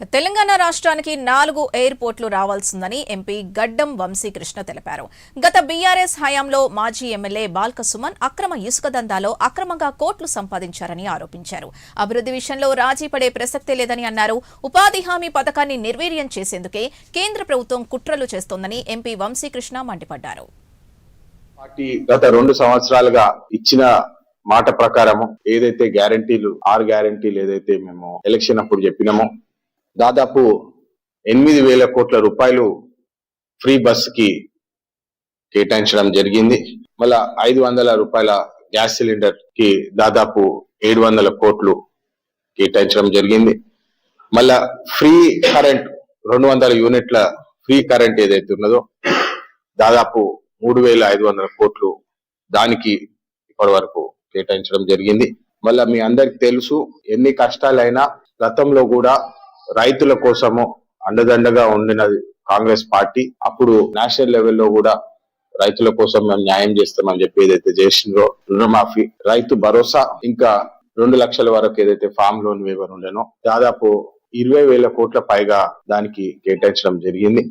తెలంగాణ రాష్ట్రానికి 4 ఎయిర్పోర్ట్లు రావాల్సిందని ఎంపీ గడ్డం వంశీకృష్ణ తెలిపారు. గత బీఆర్ఎస్ హయాంలో మాజీ ఎమ్మెల్యే బాల్క సుమన్ అక్రమ ఇసుక దందాలో అక్రమంగా కోట్లు సంపాదించారని ఆరోపించారు. అభివృద్ధి విషయంలో రాజీ పడే ప్రసక్తే లేదని అన్నారు. ఉపాధి హామీ పథకాన్ని నిర్వీర్యం చేసేందుకే కేంద్ర ప్రభుత్వం కుట్రలు చేస్తోందని ఎంపీ వంశీకృష్ణ మండిపడ్డారు. పార్టీ గత 2 సంవత్సరాలుగా ఇచ్చిన మాట ప్రకారం ఏదైతే గ్యారంటీలు 6 గ్యారంటీలు ఏదైతే మేము ఎలక్షన్ అప్పుడు చెప్పినామో దాదాపు 8,000 కోట్ల రూపాయలు ఫ్రీ బస్ కి కేటాయించడం జరిగింది. మళ్ళా 500 రూపాయల గ్యాస్ సిలిండర్ కి దాదాపు 700 కోట్లు కేటాయించడం జరిగింది. మళ్ళా ఫ్రీ కరెంట్ 200 యూనిట్ల ఫ్రీ కరెంట్ ఏదైతే ఉన్నదో దాదాపు 3,500 కోట్లు దానికి ఇప్పటి వరకు కేటాయించడం జరిగింది. మళ్ళా మీ అందరికి తెలుసు, ఎన్ని కష్టాలైనా గతంలో కూడా రైతుల కోసము అండదండగా ఉండినది కాంగ్రెస్ పార్టీ. అప్పుడు నేషనల్ లెవెల్లో కూడా రైతుల కోసం మేము న్యాయం చేస్తామని చెప్పి ఏదైతే చేసిందో రుణమాఫీ, రైతు భరోసా, ఇంకా 2 లక్షల వరకు ఏదైతే ఫామ్ లోన్ వేవర్ ఉండేనో దాదాపు 20,000 కోట్ల పైగా దానికి కేటాయించడం జరిగింది.